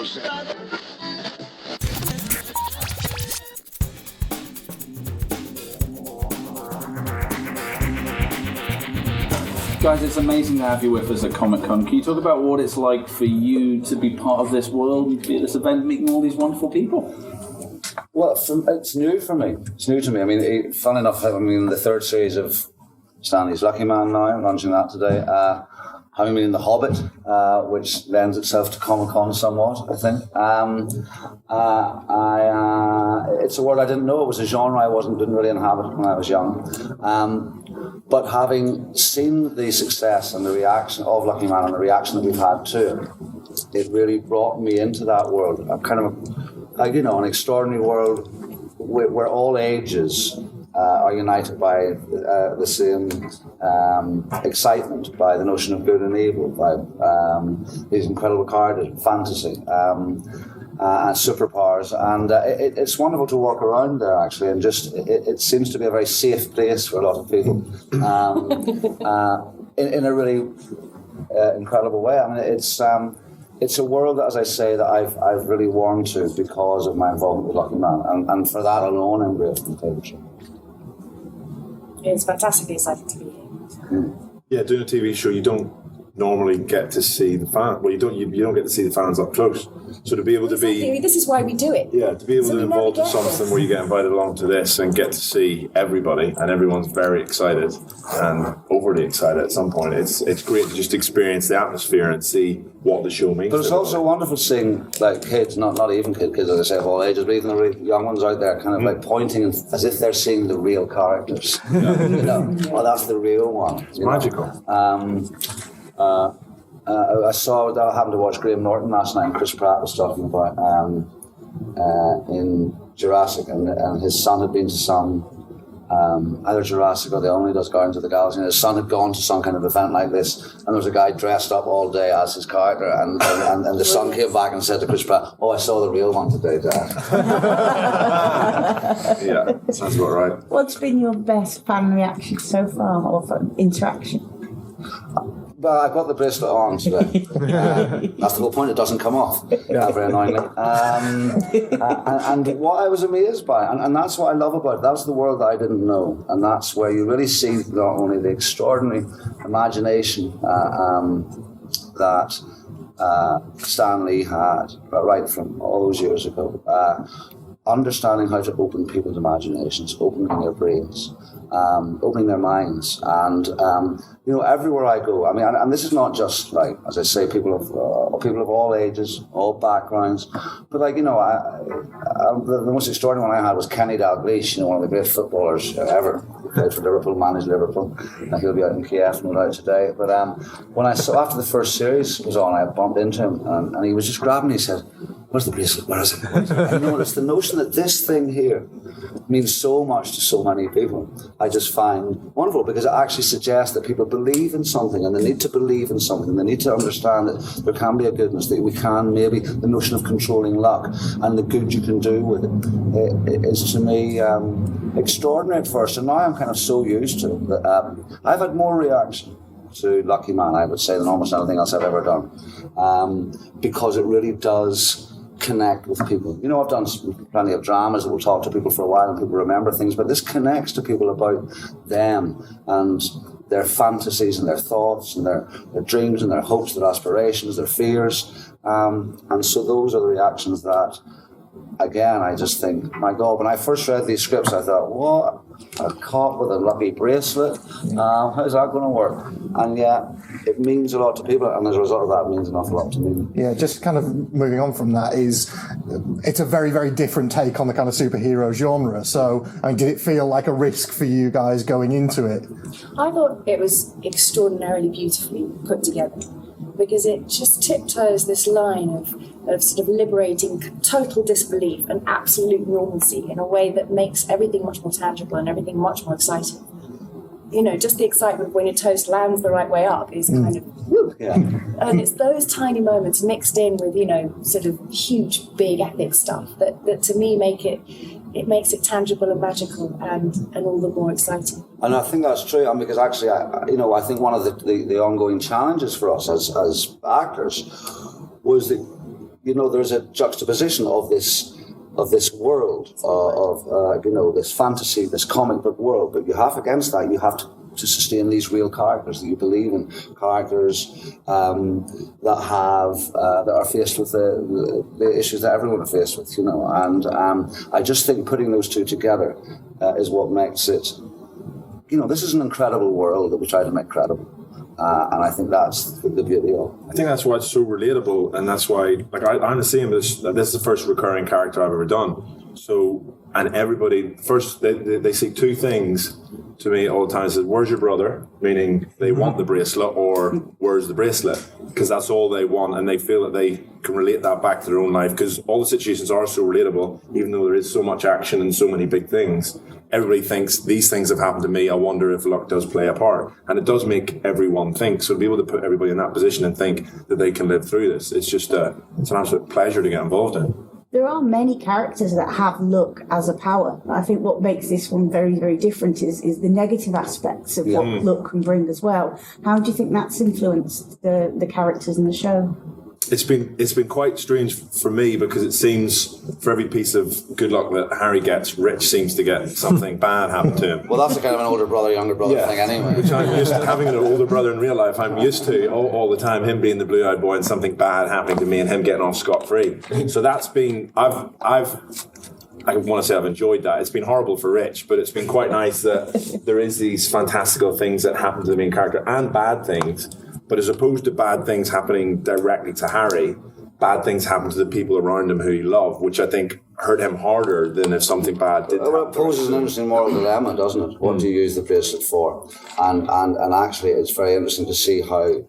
Guys, it's amazing to have you with us at Comic-Con. Can you talk about what it's like for you to be part of this world and to be at this event meeting all these wonderful people? Well, it's new for me. It's new to me. I mean, fun enough, the third series of Stanley's Lucky Man now, I'm launching that today. Having been in The Hobbit, which lends itself to Comic-Con somewhat, I think. It's a world I didn't know. It was a genre I didn't really inhabit when I was young. But having seen the success and the reaction of Lucky Man and the reaction that we've had to it really brought me into that world. A kind of, an extraordinary world where all ages are united by the same excitement, by the notion of good and evil, by these incredible characters, fantasy, and superpowers. And it's wonderful to walk around there, actually, and just it seems to be a very safe place for a lot of people in a really incredible way. I mean, it's a world that, as I say, that I've really warmed to because of my involvement with Lucky Man, and for that alone, I'm grateful for it. It's fantastically exciting to be here. Yeah, doing a TV show, you don't normally get to see the fans. Well, you don't get to see the fans up close. So to be able to be... This is why we do it. Yeah, to be able to involve in something where you get invited along to this and get to see everybody, and everyone's very excited and overly excited at some point. It's great to just experience the atmosphere and see what the show means. But it's also wonderful seeing kids, not even kids, as I say, of all ages, but even the really young ones out there, kind of pointing as if they're seeing the real characters. Well, that's the real one. It's magical. I happened to watch Graham Norton last night, and Chris Pratt was talking about in Jurassic, and his son had been to some either Jurassic or the only does Guardians of the Galaxy, and his son had gone to some kind of event like this, and there was a guy dressed up all day as his character, and the son came back and said to Chris Pratt, "Oh, I saw the real one today, Dad." Yeah, sounds about right. What's been your best fan reaction so far, or interaction? Well, I've got the bracelet on today. That's the whole point, it doesn't come off, very annoyingly. And what I was amazed by, and that's what I love about it, that's the world that I didn't know, and that's where you really see not only the extraordinary imagination that Stan Lee had, right from all those years ago, understanding how to open people's imaginations, opening their brains, opening their minds, and everywhere I go. I mean, and this is not just as I say, people of all ages, all backgrounds, but the most extraordinary one I had was Kenny Dalglish, one of the great footballers ever. He played for Liverpool, managed Liverpool. He'll be out in Kiev no doubt today. But when I saw after the first series was on, I bumped into him, and he was just grabbing me. He said, "Where's the bracelet? Where is it?" And it's the notion that this thing here means so much to so many people. I just find wonderful, because it actually suggests that people believe in something, and they need to believe in something, and they need to understand that there can be a goodness, that we can maybe, the notion of controlling luck and the good you can do with it is to me extraordinary at first, and now I'm kind of so used to it that I've had more reaction to Lucky Man, I would say, than almost anything else I've ever done, because it really does connect with people. I've done plenty of dramas that will talk to people for a while and people remember things, but this connects to people about them and their fantasies and their thoughts and their dreams and their hopes, their aspirations, their fears, and so those are the reactions that, again, I just think, my God, when I first read these scripts, I thought, what? A cop with a lucky bracelet? How's that going to work? And yet, it means a lot to people, and as a result of that, it means an awful lot to me. Yeah, just kind of moving on from that, it's a very, very different take on the kind of superhero genre. So, did it feel like a risk for you guys going into it? I thought it was extraordinarily beautifully put together, because it just tiptoes this line of sort of liberating total disbelief and absolute normalcy in a way that makes everything much more tangible and everything much more exciting. Just the excitement when your toast lands the right way up is kind of woo. Yeah. And it's those tiny moments mixed in with, sort of huge, big, epic stuff that to me makes it tangible and magical and all the more exciting. And I think that's true, because actually, I think one of the ongoing challenges for us as actors was that there's a juxtaposition of this world this fantasy, this comic book world, but you have against that you have to sustain these real characters that you believe in, characters that are faced with the issues that everyone are faced with, and I just think putting those two together is what makes it. This is an incredible world that we try to make credible. And I think that's the beauty of it. I think that's why it's so relatable, and that's why, I'm the same. This is the first recurring character I've ever done. So, and everybody first they see two things to me all the time. It says, "Where's your brother?" Meaning they want the bracelet, or "Where's the bracelet?" Because that's all they want, and they feel that they can relate that back to their own life. Because all the situations are so relatable, even though there is so much action and so many big things. Everybody thinks these things have happened to me. I wonder if luck does play a part, and it does make everyone think. So to be able to put everybody in that position and think that they can live through this, it's just it's an absolute pleasure to get involved in. There are many characters that have luck as a power. I think what makes this one very, very different is the negative aspects of what luck can bring as well. How do you think that's influenced the characters in the show? It's been quite strange for me because it seems for every piece of good luck that Harry gets, Rich seems to get something bad happen to him. Well, that's a kind of an older brother, younger brother thing anyway. Which I'm used to having an older brother in real life. I'm used to all the time him being the blue-eyed boy and something bad happening to me and him getting off scot-free. So that's been I want to say I've enjoyed that. It's been horrible for Rich, but it's been quite nice that there is these fantastical things that happen to the main character and bad things. But as opposed to bad things happening directly to Harry, bad things happen to the people around him who he loved, which I think hurt him harder than if something bad did happen. Well, it poses an interesting moral dilemma, doesn't it? What do you use the bracelet for? And actually, it's very interesting to see how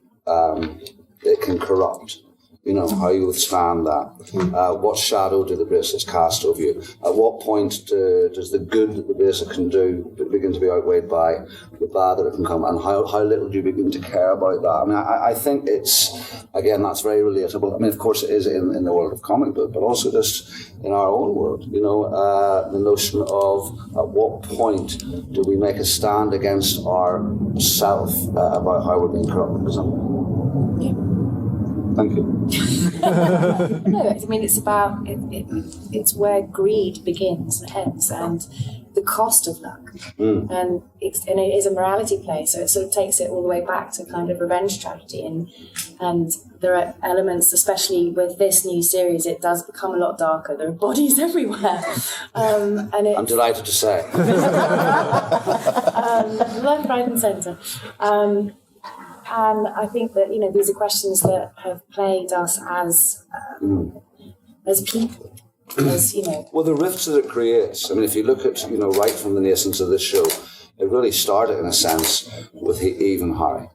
it can corrupt. How you withstand that. What shadow do the bracelets cast over you? At what point does the good that the bracelet can do begin to be outweighed by the bad that it can come? And how little do you begin to care about that? I mean, I think that's very relatable. I mean, of course it is in the world of comic book, but also just in our own world. The notion of at what point do we make a stand against ourself about how we're being corrupted? Thank you. No, I mean it's about it's where greed begins and ends, and the cost of luck, and it is a morality play, so it sort of takes it all the way back to kind of revenge tragedy, and there are elements, especially with this new series, it does become a lot darker. There are bodies everywhere, and I'm delighted to say, left, right, and centre. And I think that these are questions that have plagued us as people, Well, the rifts that it creates. I mean, if you look at right from the nascence of this show, it really started in a sense with Eve and Harry,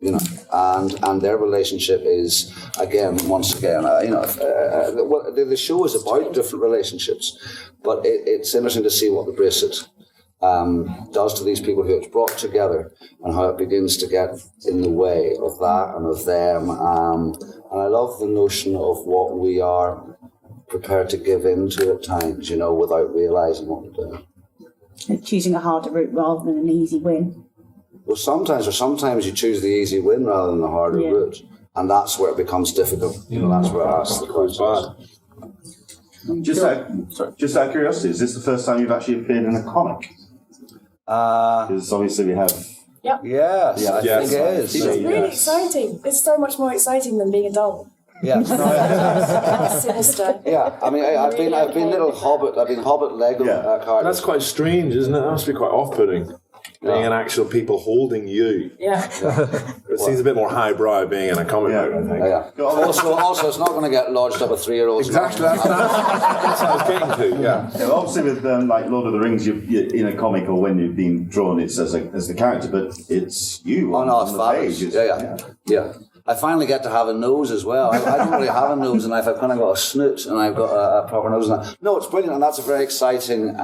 and their relationship is once again, the show is about different relationships, but it's interesting to see what the bracelet does to these people who it's brought together and how it begins to get in the way of that and of them. And I love the notion of what we are prepared to give into at times, without realising what we're doing. Choosing a harder route rather than an easy win. Well, sometimes you choose the easy win rather than the harder route. And that's where it becomes difficult. That's where I ask the questions. Just out of curiosity, is this the first time you've actually appeared in a comic? Because obviously we have. Yep. Yes, I think it is. It's really exciting. It's so much more exciting than being a doll. Yeah. That's sinister. Yeah, I mean, I've been little Hobbit. I've been Hobbit Lego characters. That's quite strange, isn't it? That must be quite off-putting. Being an actual people holding you. Yeah. It seems a bit more highbrow being in a comic book, I think. Yeah. Also, it's not going to get lodged up with 3-year-olds. Exactly. That's what I was getting to. Yeah. Obviously, with Lord of the Rings, you're in a comic, or when you've been drawn, it's as the character, but it's you on the page. Yeah. I finally get to have a nose as well. I don't really have a nose in life. I've kind of got a snoot and I've got a proper nose. No, it's brilliant, and that's a very exciting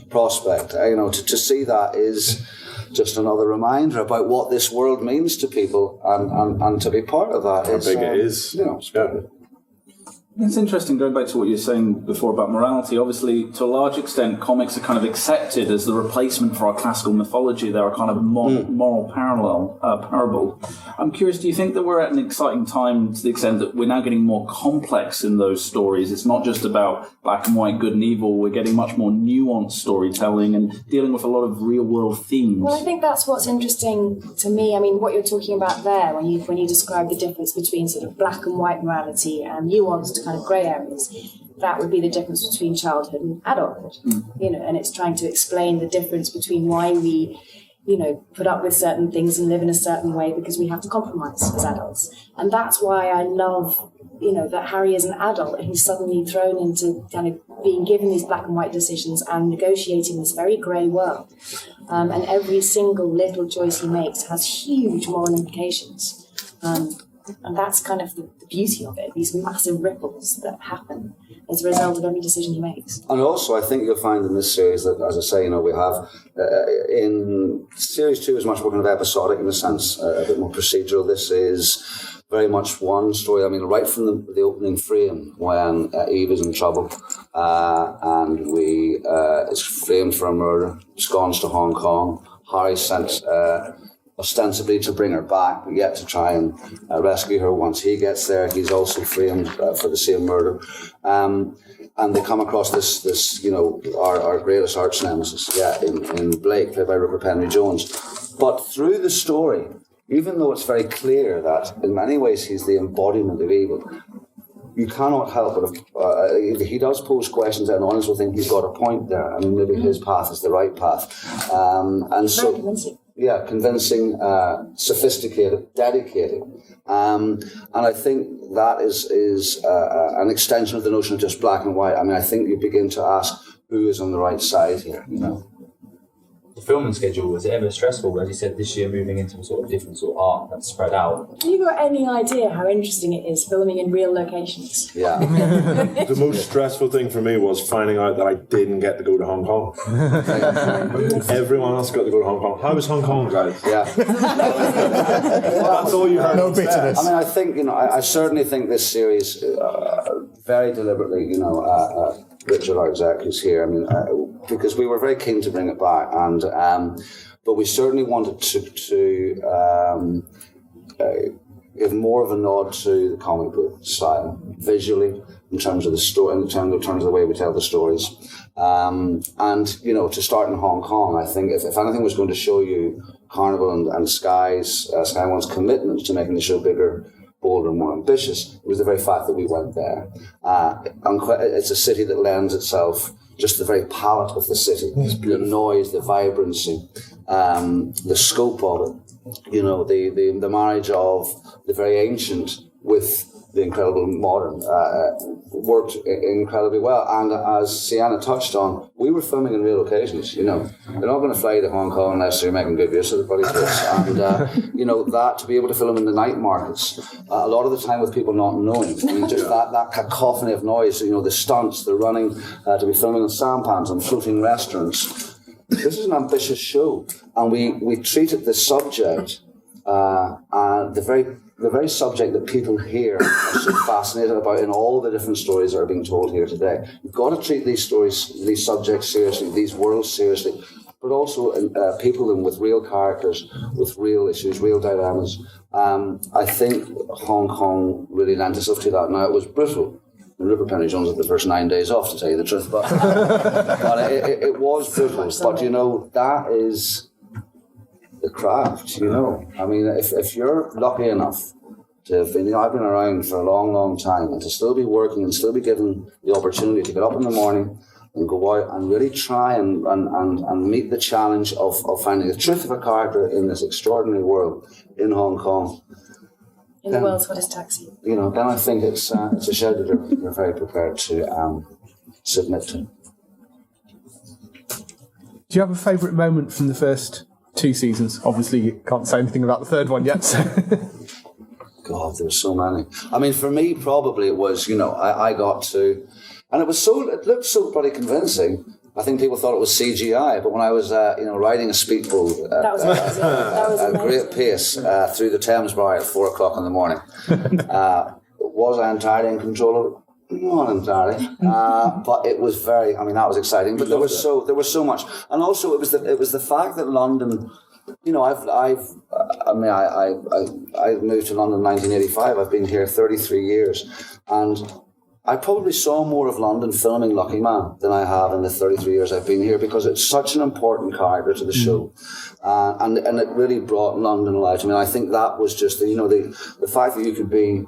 prospect. To see that is just another reminder about what this world means to people, and to be part of that. How big it is. It's good. It's interesting, going back to what you were saying before about morality. Obviously, to a large extent, comics are kind of accepted as the replacement for our classical mythology. They're a kind of moral parable. I'm curious, do you think that we're at an exciting time to the extent that we're now getting more complex in those stories? It's not just about black and white, good and evil. We're getting much more nuanced storytelling and dealing with a lot of real-world themes. Well, I think that's what's interesting to me. I mean, what you're talking about there, when you describe the difference between sort of black and white morality and nuanced kind of grey areas, that would be the difference between childhood and adulthood. And it's trying to explain the difference between why we, put up with certain things and live in a certain way because we have to compromise as adults. And that's why I love, that Harry is an adult and he's suddenly thrown into kind of being given these black and white decisions and negotiating this very grey world. And every single little choice he makes has huge moral implications. And that's kind of the beauty of it, these massive ripples that happen as a result of every decision he makes. And also, I think you'll find in this series that, as I say, we have, in series 2 is much more kind of episodic in a sense, a bit more procedural. This is very much one story. I mean, right from the opening frame, when Eve is in trouble and is framed for a murder, scones to Hong Kong, Harry sent ostensibly to bring her back, but yet to try and rescue her once he gets there. He's also framed for the same murder. And they come across this our greatest arch nemesis, in Blake, played by Rupert Penry-Jones. But through the story, even though it's very clear that in many ways he's the embodiment of evil, you cannot help but if he does pose questions, and honest will think he's got a point there. I mean, maybe his path is the right path. And so, convincing. Yeah, convincing, sophisticated, dedicated. And I think that is an extension of the notion of just black and white. I mean, I think you begin to ask who is on the right side here, The filming schedule, was it ever stressful? As you said, this year moving into a sort of different sort of art that's spread out. Have you got any idea how interesting it is filming in real locations? Yeah. The most stressful thing for me was finding out that I didn't get to go to Hong Kong. Everyone else got to go to Hong Kong. How was Hong Kong, guys? Yeah. That's all you heard. No bitterness. I mean, I think, I certainly think this series, very deliberately, Richard, our exec, who's here, I mean, because we were very keen to bring it back, and but we certainly wanted to give more of a nod to the comic book style, visually, in terms of the story, in terms of the way we tell the stories, and to start in Hong Kong. I think if anything was going to show you Carnival and Sky One's commitment to making the show bigger, bolder and more ambitious, it was the very fact that we went there. It's a city that lends itself, just the very palette of the city, the noise, the vibrancy, the scope of it, the marriage of the very ancient with the incredible modern, worked incredibly well. And as Sienna touched on, we were filming in real locations. They're not going to fly to Hong Kong unless they're making good use of the bloody place. And that to be able to film in the night markets, a lot of the time with people not knowing, just that cacophony of noise. The stunts, the running, to be filming in sampans and floating restaurants. This is an ambitious show, and we treated the subject, the very subject that people here are so fascinated about in all the different stories that are being told here today. You've got to treat these stories, these subjects seriously, these worlds seriously, but also people them with real characters, with real issues, real dilemmas. I think Hong Kong really lent itself to that. Now, it was brutal. And Rupert Penry-Jones had the first 9 days off, to tell you the truth, but it was brutal. But that is the craft, I mean, if you're lucky enough to have been, I've been around for a long, long time, and to still be working and still be given the opportunity to get up in the morning and go out and really try and meet the challenge of finding the truth of a character in this extraordinary world in Hong Kong. In the world's hottest taxi. Then I think it's a show that we're very prepared to submit to. Do you have a favourite moment from the first 2 seasons? Obviously, you can't say anything about the third one yet. So. God, there's so many. I mean, for me, probably it was, I got to, and it looked so bloody convincing. I think people thought it was CGI, but when I was, riding a speedboat at a great pace through the Thames Bar at 4:00 in the morning, was I entirely in control of it? Not entirely, but it was very. I mean, that was exciting. But there was so much, and also it was the fact that London. You know, I moved to London in 1985. I've been here 33 years, and I probably saw more of London filming Lucky Man than I have in the 33 years I've been here, because it's such an important character to the show, and it really brought London alive. I mean, I think that was just the fact that you could be.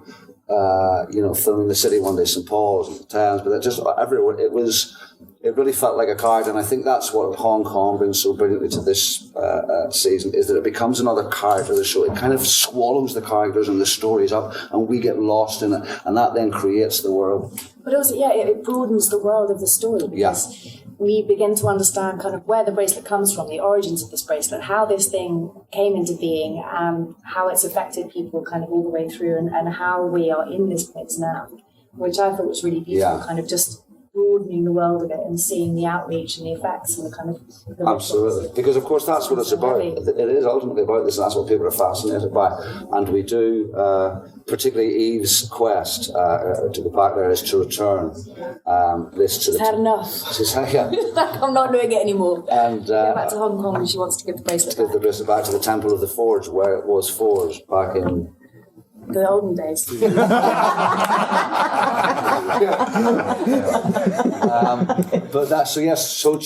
Filming the city one day, St Paul's and the Thames, but just everywhere. It really felt like a character, and I think that's what Hong Kong brings so brilliantly to this season, is that it becomes another character of the show. It kind of swallows the characters and the stories up, and we get lost in it, and that then creates the world. But also, it broadens the world of the story, because we begin to understand kind of where the bracelet comes from, the origins of this bracelet, how this thing came into being, how it's affected people kind of all the way through, and how we are in this place now, which I thought was really beautiful, kind of just broadening the world a bit and seeing the outreach and the effects and the kind of... Absolutely. Because, of course, that's what it's about. It is ultimately about this, and that's what people are fascinated by. And we do, particularly Eve's quest to go back there is to return this to the... She's had enough. She's like, I'm not doing it anymore. And go back to Hong Kong, and she wants to give the bracelet back. Give the bracelet back to the Temple of the Forge, where it was forged back in... the olden days. But that's so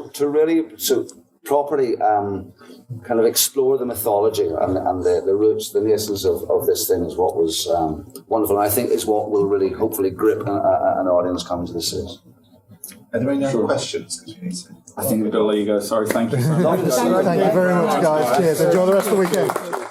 to really properly kind of explore the mythology and the roots, the nascence of this thing is what was wonderful, and I think is what will really hopefully grip an audience coming to the series. Are there any other questions? I think we've got to let you go. Sorry, thank you. Thank you very much, guys. Cheers. Enjoy the rest of the weekend.